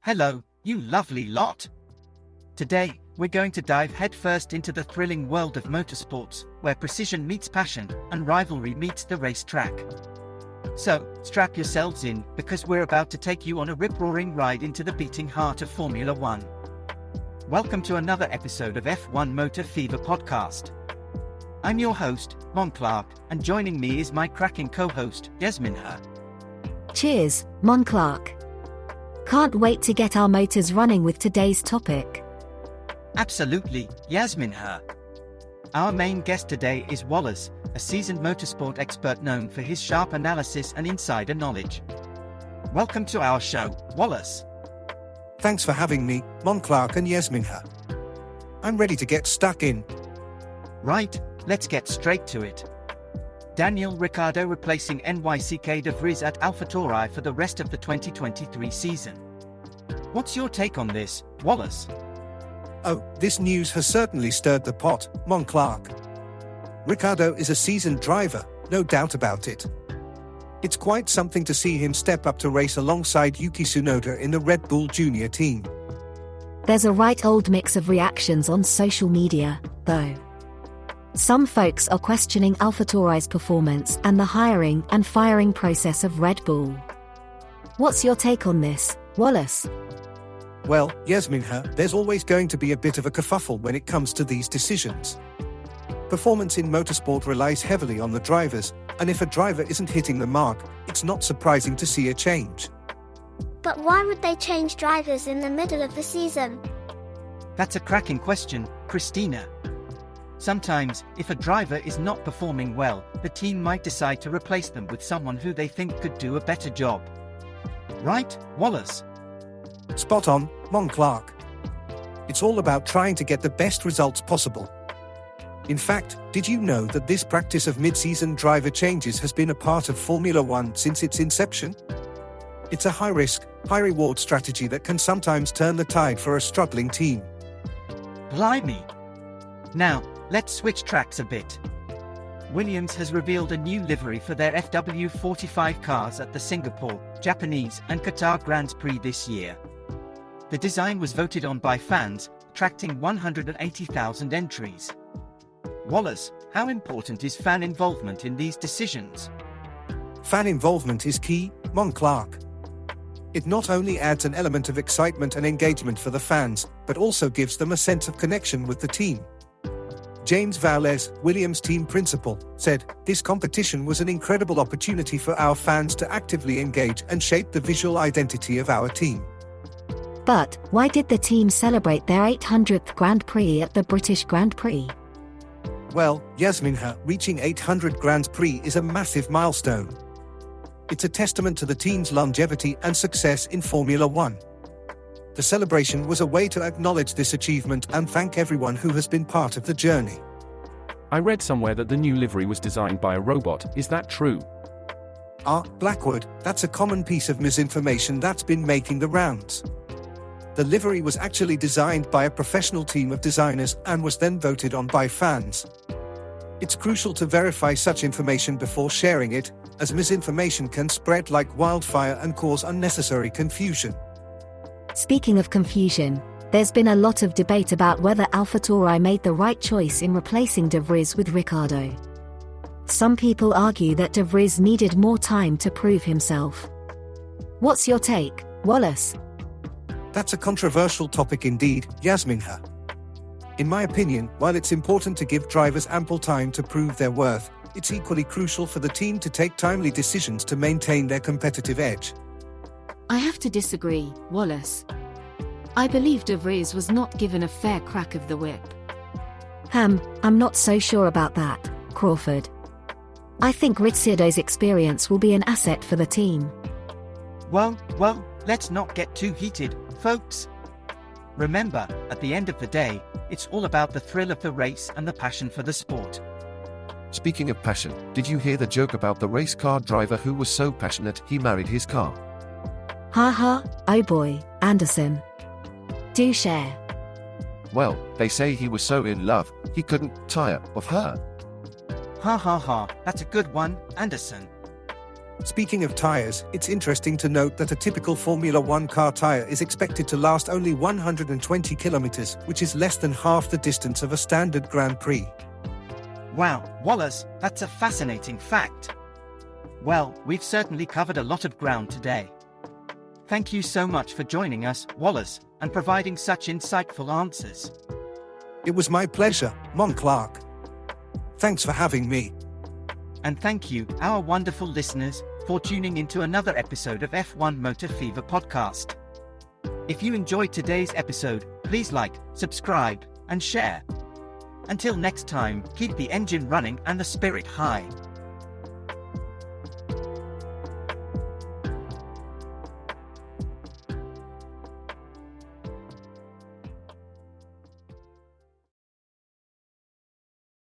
Hello, you lovely lot! Today, we're going to dive headfirst into the thrilling world of motorsports, where precision meets passion, and rivalry meets the racetrack. So, strap yourselves in, because we're about to take you on a rip-roaring ride into the beating heart of Formula One. Welcome to another episode of F1 Motor Fever Podcast. I'm your host, Monclark, and joining me is my cracking co-host, Yasminha. Cheers, Monclark. Can't wait to get our motors running with today's topic. Absolutely, Yasminha. Our main guest today is Wallace, a seasoned motorsport expert known for his sharp analysis and insider knowledge. Welcome to our show, Wallace. Thanks for having me, Monclark and Yasminha. I'm ready to get stuck in. Right, let's get straight to it. Daniel Ricciardo replacing Nyck de Vries at AlphaTauri for the rest of the 2023 season. What's your take on this, Wallace? Oh, this news has certainly stirred the pot, Monclark. Ricciardo is a seasoned driver, no doubt about it. It's quite something to see him step up to race alongside Yuki Tsunoda in the Red Bull Junior team. There's a right old mix of reactions on social media, though. Some folks are questioning AlphaTauri's performance and the hiring and firing process of Red Bull. What's your take on this, Wallace? Well, Yasminha, there's always going to be a bit of a kerfuffle when it comes to these decisions. Performance in motorsport relies heavily on the drivers, and if a driver isn't hitting the mark, it's not surprising to see a change. But why would they change drivers in the middle of the season? That's a cracking question, Christina. Sometimes, if a driver is not performing well, the team might decide to replace them with someone who they think could do a better job. Right, Wallace? Spot on, Monclark. It's all about trying to get the best results possible. In fact, did you know that this practice of mid-season driver changes has been a part of Formula One since its inception? It's a high-risk, high-reward strategy that can sometimes turn the tide for a struggling team. Blimey! Now, let's switch tracks a bit. Williams has revealed a new livery for their FW45 cars at the Singapore, Japanese, and Qatar Grands Prix this year. The design was voted on by fans, attracting 180,000 entries. Wallace, how important is fan involvement in these decisions? Fan involvement is key, Monclark. It not only adds an element of excitement and engagement for the fans, but also gives them a sense of connection with the team. James Wallace, Williams' team principal, said, "This competition was an incredible opportunity for our fans to actively engage and shape the visual identity of our team." But why did the team celebrate their 800th Grand Prix at the British Grand Prix? Well, Yasminha, reaching 800 Grand Prix is a massive milestone. It's a testament to the team's longevity and success in Formula One. The celebration was a way to acknowledge this achievement and thank everyone who has been part of the journey. I read somewhere that the new livery was designed by a robot. Is that true? Blackwood, that's a common piece of misinformation that's been making the rounds. The livery was actually designed by a professional team of designers and was then voted on by fans. It's crucial to verify such information before sharing it, as misinformation can spread like wildfire and cause unnecessary confusion. Speaking of confusion, there's been a lot of debate about whether AlphaTauri made the right choice in replacing de Vries with Ricciardo. Some people argue that de Vries needed more time to prove himself. What's your take, Wallace? That's a controversial topic indeed, Yasminha. In my opinion, while it's important to give drivers ample time to prove their worth, it's equally crucial for the team to take timely decisions to maintain their competitive edge. I have to disagree, Wallace. I believe de Vries was not given a fair crack of the whip. I'm not so sure about that, Crawford. I think Ricciardo's experience will be an asset for the team. Well, let's not get too heated, folks. Remember, at the end of the day, it's all about the thrill of the race and the passion for the sport. Speaking of passion, did you hear the joke about the race car driver who was so passionate he married his car? Haha, oh boy, Anderson. Do share. Well, they say he was so in love, he couldn't tire of her. Ha ha ha, that's a good one, Anderson. Speaking of tyres, it's interesting to note that a typical Formula One car tyre is expected to last only 120 kilometers, which is less than half the distance of a standard Grand Prix. Wow, Wallace, that's a fascinating fact. Well, we've certainly covered a lot of ground today. Thank you so much for joining us, Wallace, and providing such insightful answers. It was my pleasure, Monclark. Thanks for having me. And thank you, our wonderful listeners, for tuning into another episode of F1 Motor Fever podcast. If you enjoyed today's episode, please like, subscribe, and share. Until next time, keep the engine running and the spirit high.